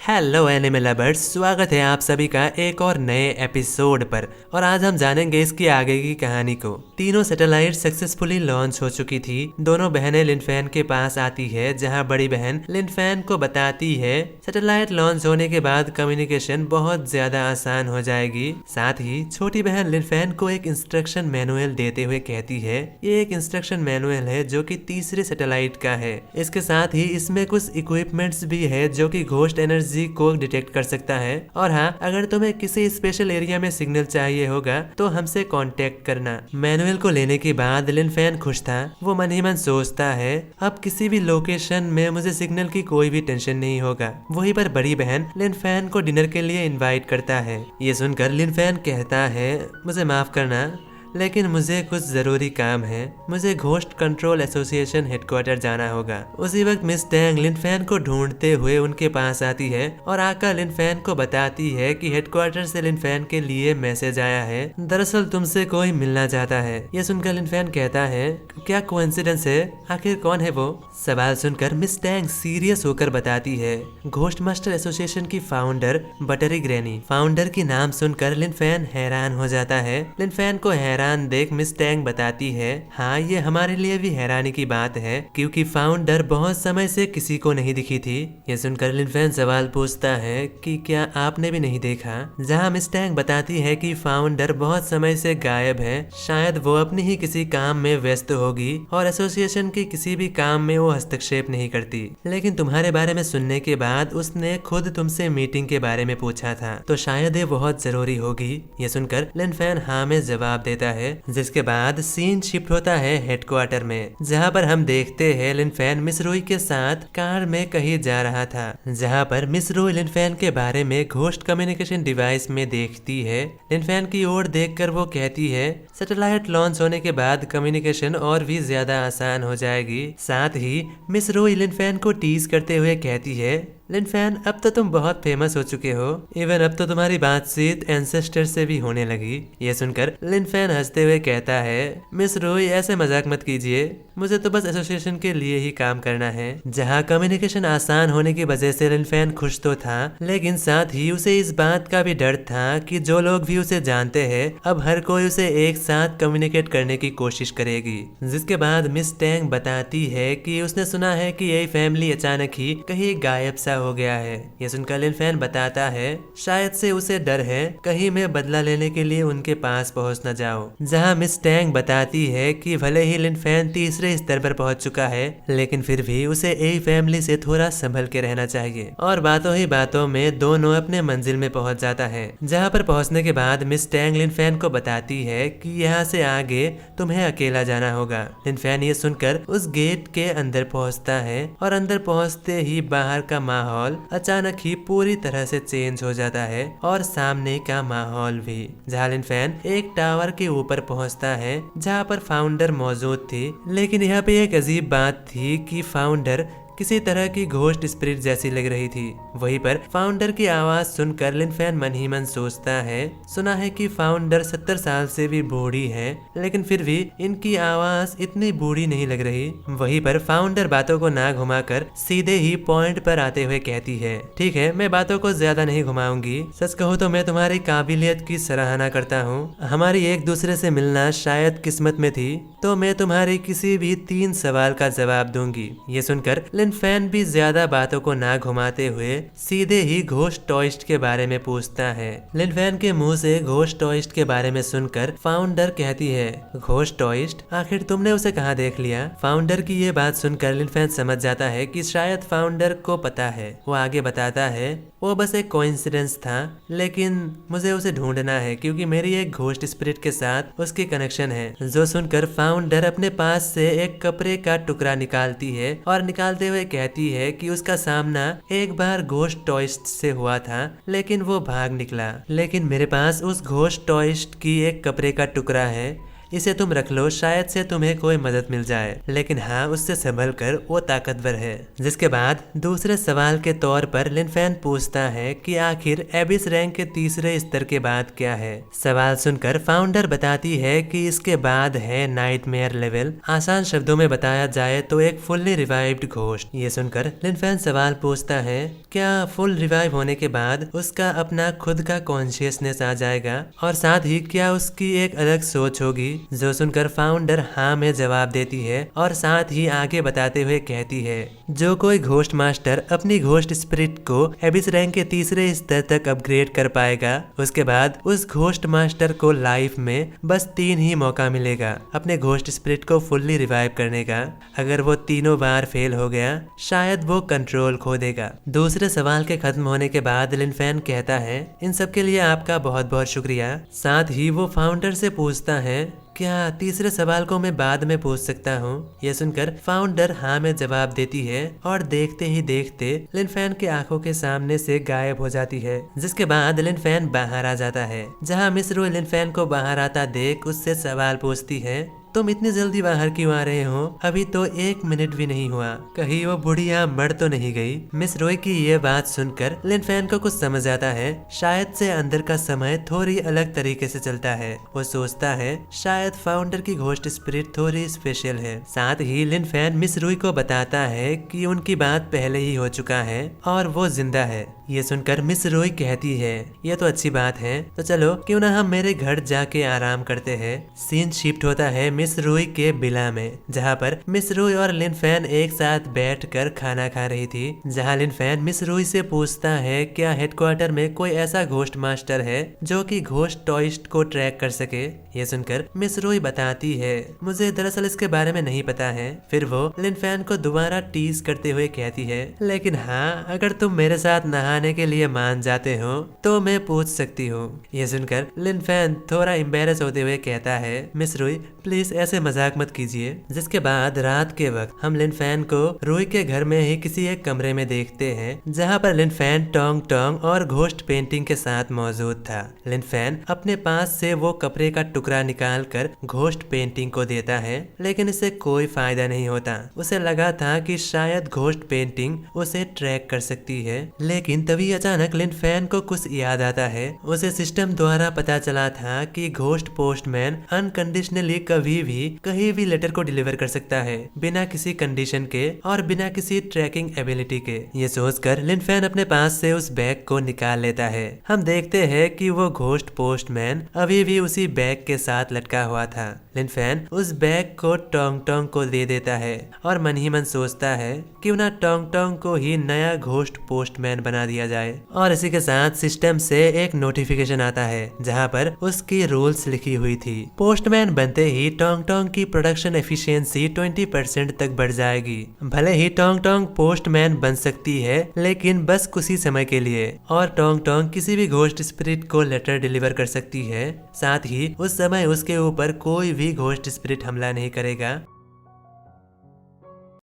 Hello anime lovers, स्वागत है आप सभी का एक और नए एपिसोड पर। और आज हम जानेंगे इसकी आगे की कहानी को। तीनों सैटेलाइट सक्सेसफुली लॉन्च हो चुकी थी। दोनों बहनें लिनफेन के पास आती है, जहां बड़ी बहन लिनफेन को बताती है सैटेलाइट लॉन्च होने के बाद कम्युनिकेशन बहुत ज्यादा आसान हो जाएगी। साथ ही छोटी बहन लिनफेन को एक इंस्ट्रक्शन मैनुअल देते हुए कहती है ये एक इंस्ट्रक्शन मैनुअल है जो कि तीसरे सैटेलाइट का है। इसके साथ ही इसमें कुछ इक्विपमेंट्स भी है जो कि घोस्ट एनर्जी को डिटेक्ट कर सकता है। और हाँ, अगर तुम्हें किसी स्पेशल एरिया में सिग्नल चाहिए होगा तो हमसे कांटेक्ट करना। मैनुअल को लेने के बाद लिनफेन खुश था। वो मन ही मन सोचता है अब किसी भी लोकेशन में मुझे सिग्नल की कोई भी टेंशन नहीं होगा। वहीं पर बड़ी बहन लिनफेन को डिनर के लिए इनवाइट करता है। ये सुनकर लिनफेन कहता है मुझे माफ करना, लेकिन मुझे कुछ जरूरी काम है। मुझे घोस्ट कंट्रोल एसोसिएशन हेडक्वार्टर जाना होगा। उसी वक्त मिस टैंग लिनफेन को ढूंढते हुए उनके पास आती है और आकर लिनफेन को बताती है कि हेडक्वार्टर से लिनफेन के लिए मैसेज आया है। दरअसल तुमसे कोई मिलना चाहता है। ये सुनकर लिनफेन कहता है क्या कोइंसिडेंस है, आखिर कौन है वो? सवाल सुनकर मिस टैंग सीरियस होकर बताती है घोस्ट मास्टर एसोसिएशन की फाउंडर बटरी ग्रैनी। फाउंडर की नाम सुनकर लिनफेन हैरान हो जाता है। लिनफेन को हैरान देख मिस टैंग बताती है हाँ, ये हमारे लिए भी हैरानी की बात है क्योंकि फाउंडर बहुत समय से किसी को नहीं दिखी थी। ये सुनकर लिनफेन सवाल पूछता है कि क्या आपने भी नहीं देखा? जहाँ मिस टैंग बताती है कि फाउंडर बहुत समय से गायब है, शायद वो अपनी ही किसी काम में व्यस्त होगी और एसोसिएशन के किसी भी काम में वो हस्तक्षेप नहीं करती। लेकिन तुम्हारे बारे में सुनने के बाद उसने खुद तुमसे मीटिंग के बारे में पूछा था, तो शायद ये बहुत जरूरी होगी। ये सुनकर लिनफेन हाँ में जवाब देता है। जिसके बाद सीन शिफ्ट होता है हेडक्वार्टर में, जहां पर हम देखते हैं लिनफेन मिस रुई के साथ कार में कहीं जा रहा था। जहां पर मिस रुई लिनफेन के बारे में घोस्ट कम्युनिकेशन डिवाइस में देखती है। लिनफेन की ओर देखकर वो कहती है सैटेलाइट लॉन्च होने के बाद कम्युनिकेशन और भी ज्यादा आसान हो जाएगी। साथ ही मिस रुई लिनफेन को टीज करते हुए कहती है लिनफेन अब तो तुम बहुत फेमस हो चुके हो, इवन अब तो तुम्हारी बातचीत एंसेस्टर से भी होने लगी। ये सुनकर लिनफेन हंसते हुए कहता है मिस रोई ऐसे मजाक मत कीजिए, मुझे तो बस एसोसिएशन के लिए ही काम करना है। जहाँ कम्युनिकेशन आसान होने की वजह से लिनफेन खुश तो था, लेकिन साथ ही उसे इस बात का भी डर था कि जो लोग भी उसे जानते हैं अब हर कोई उसे एक साथ कम्युनिकेट करने की कोशिश करेगी। जिसके बाद मिस टैंग बताती है कि उसने सुना है कि यही फैमिली अचानक ही कहीं गायब सा हो गया है। ये सुनकर लिनफेन बताता है शायद से उसे डर है कहीं मैं बदला लेने के लिए उनके पास पहुंच न जाऊं। जहां मिस टैंग बताती है कि भले ही लिनफेन तीसरे स्तर पर पहुंच चुका है, लेकिन फिर भी उसे ए फैमिली से थोड़ा संभल के रहना चाहिए। और बातों ही बातों में दोनों अपने मंजिल में पहुंच जाता है। जहां पर पहुंचने के बाद मिस टैंग लिनफेन को बताती है कि यहाँ से आगे तुम्हें अकेला जाना होगा। लिनफेन ये सुनकर उस गेट के अंदर पहुंचता है और अंदर पहुंचते ही बाहर का माहौल अचानक ही पूरी तरह से चेंज हो जाता है और सामने का माहौल भी। जहाँ लिनफेन एक टावर के ऊपर पहुंचता है जहाँ पर फाउंडर मौजूद थी। लेकिन यहाँ पे एक अजीब बात थी कि फाउंडर किसी तरह की घोस्ट स्पिरिट जैसी लग रही थी। वहीं पर फाउंडर की आवाज सुनकर लिनफेन मन ही मन सोचता है सुना है कि फाउंडर 70 साल से भी बूढ़ी है, लेकिन फिर भी इनकी आवाज इतनी बूढ़ी नहीं लग रही। वहीं पर फाउंडर बातों को ना घुमाकर सीधे ही पॉइंट पर आते हुए कहती है ठीक है, मैं बातों को ज्यादा नहीं घुमाऊंगी। सच कहूँ तो मैं तुम्हारी काबिलियत की सराहना करता हूँ। हमारी एक दूसरे से मिलना शायद किस्मत में थी, तो मैं तुम्हारी किसी भी 3 सवाल का जवाब दूंगी। ये सुनकर लिनफेन भी ज्यादा बातों को ना घुमाते हुए सीधे ही घोस्ट टॉइस्ट के बारे में पूछता है। लिनफेन के मुंह से घोस्ट टॉइस्ट के बारे में सुनकर फाउंडर कहती है घोस्ट टॉइस्ट, आखिर तुमने उसे कहाँ देख लिया? फाउंडर की ये बात सुनकर लिनफेन समझ जाता है कि शायद फाउंडर को पता है। वो आगे बताता है वो बस एक कोइंसिडेंस था, लेकिन मुझे उसे ढूंढना है क्योंकि मेरी एक घोस्ट स्पिरिट के साथ उसकी कनेक्शन है। जो सुनकर फाउंडर अपने पास से एक कपड़े का टुकड़ा निकालती है और निकालते हुए कहती है कि उसका सामना एक बार घोस्ट टॉइस्ट से हुआ था, लेकिन वो भाग निकला। लेकिन मेरे पास उस घोस्ट टॉइस्ट की एक कपड़े का टुकड़ा है। इसे तुम रख लो, शायद से तुम्हें कोई मदद मिल जाए, लेकिन हाँ उससे संभल कर, वो ताकतवर है। जिसके बाद दूसरे सवाल के तौर पर लिन फैन पूछता है कि आखिर एबिस रैंक के तीसरे स्तर के बाद क्या है। सवाल सुनकर फाउंडर बताती है कि इसके बाद है नाइटमेयर लेवल। आसान शब्दों में बताया जाए तो एक फुल्ली रिवाइव्ड घोस्ट। ये सुनकर लिन फैन सवाल पूछता है, क्या फुल रिवाइव होने के बाद उसका अपना खुद का कॉन्शियसनेस आ जाएगा, और साथ ही क्या उसकी एक अलग सोच होगी। जो सुनकर फाउंडर हाँ में जवाब देती है और साथ ही आगे बताते हुए कहती है, जो कोई घोस्ट मास्टर अपनी घोस्ट स्पिरिट को एबिस रैंक के तीसरे स्तर तक अपग्रेड कर पाएगा, उसके बाद उस घोस्ट मास्टर को लाइफ में बस 3 ही मौका मिलेगा अपने घोस्ट स्पिरिट को फुल्ली रिवाइव करने का। अगर वो तीनों बार फेल हो गया, शायद वो कंट्रोल खो देगा। दूसरे सवाल के खत्म होने के बाद लिन फैन कहता है, इन सब के लिए आपका बहुत बहुत शुक्रिया। साथ ही वो फाउंडर से पूछता है, क्या तीसरे सवाल को मैं बाद में पूछ सकता हूँ। यह सुनकर फाउंडर हाँ में जवाब देती है और देखते ही देखते लिन फैन की आंखों के सामने से गायब हो जाती है। जिसके बाद लिन फैन बाहर आ जाता है, जहाँ मिस रुई लिन फैन को बाहर आता देख उससे सवाल पूछती है, तुम इतनी जल्दी बाहर क्यों आ रहे हो, अभी तो 1 मिनट भी नहीं हुआ, कहीं वो बुढ़िया मर तो नहीं गई। मिस रॉय की ये बात सुनकर लिन फैन को कुछ समझ आता है, शायद से अंदर का समय थोड़ी अलग तरीके से चलता है। वो सोचता है शायद फाउंडर की घोस्ट स्पिरिट थोड़ी स्पेशल है। साथ ही लिन फैन मिस रॉय को बताता है कि उनकी बात पहले ही हो चुका है और वो जिंदा है। ये सुनकर मिस रॉय कहती है, ये तो अच्छी बात है, तो चलो क्यों ना हम मेरे घर जाके आराम करते हैं। सीन शिफ्ट होता है मिस रॉय के विला में, जहाँ पर मिस रॉय और लिन फैन एक साथ बैठकर खाना खा रही थी। जहाँ लिन फैन मिस रॉय से पूछता है, क्या हेडक्वार्टर में कोई ऐसा घोस्ट मास्टर है जो कि घोस्ट टॉइस्ट को ट्रैक कर सके। ये सुनकर मिस रॉय बताती है, मुझे दरअसल इसके बारे में नहीं पता है। फिर वो लिन फैन को दोबारा टीज करते हुए कहती है, लेकिन हाँ अगर तुम मेरे साथ नहाने के लिए मान जाते हो तो मैं पूछ सकती हूँ। ये सुनकर लिन फैन थोड़ा एम्बेरस होते हुए कहता है, मिस रॉय प्लीज ऐसे मजाक मत कीजिए। जिसके बाद रात के वक्त हम लिन फैन को रॉय के घर में ही किसी एक कमरे में देखते हैं, जहाँ पर लिन फैन टोंग टोंग और घोस्ट पेंटिंग के साथ मौजूद था। लिन फैन अपने पास से वो कपड़े का टुकड़ा निकाल कर घोस्ट पेंटिंग को देता है, लेकिन इससे कोई फायदा नहीं होता। उसे लगा था कि शायद घोस्ट पेंटिंग उसे ट्रैक कर सकती है, लेकिन तभी अचानक लिन फैन को कुछ याद आता है। उसे सिस्टम द्वारा पता चला था कि घोस्ट पोस्टमैन अनकंडीशनली कभी भी कहीं भी लेटर को डिलीवर कर सकता है, बिना किसी कंडीशन के और बिना किसी ट्रैकिंग एबिलिटी के। ये सोचकर लिन फैन अपने पास से उस बैग को निकाल लेता है। हम देखते हैं कि वो घोस्ट पोस्टमैन अभी भी उसी बैग के साथ लटका हुआ था। लिन फैन उस बैग को टोंग टोंग को दे देता है और मन ही मन सोचता है क्यों ना टोंग टोंग को ही नया घोस्ट पोस्टमैन बना दिया जाए। और इसी के साथ सिस्टम से एक नोटिफिकेशन आता है, जहाँ पर उसकी रूल्स लिखी हुई थी। पोस्टमैन बनते ही टोंग टोंग की प्रोडक्शन एफिशिएंसी 20% तक बढ़ जाएगी। भले ही टोंग टोंग पोस्टमैन बन सकती है, लेकिन बस कुछ ही समय के लिए, और टोंग टोंग किसी भी घोस्ट स्पिरिट को लेटर डिलीवर कर सकती है। साथ ही उस समय उसके ऊपर कोई भी घोस्ट स्पिरिट हमला नहीं करेगा।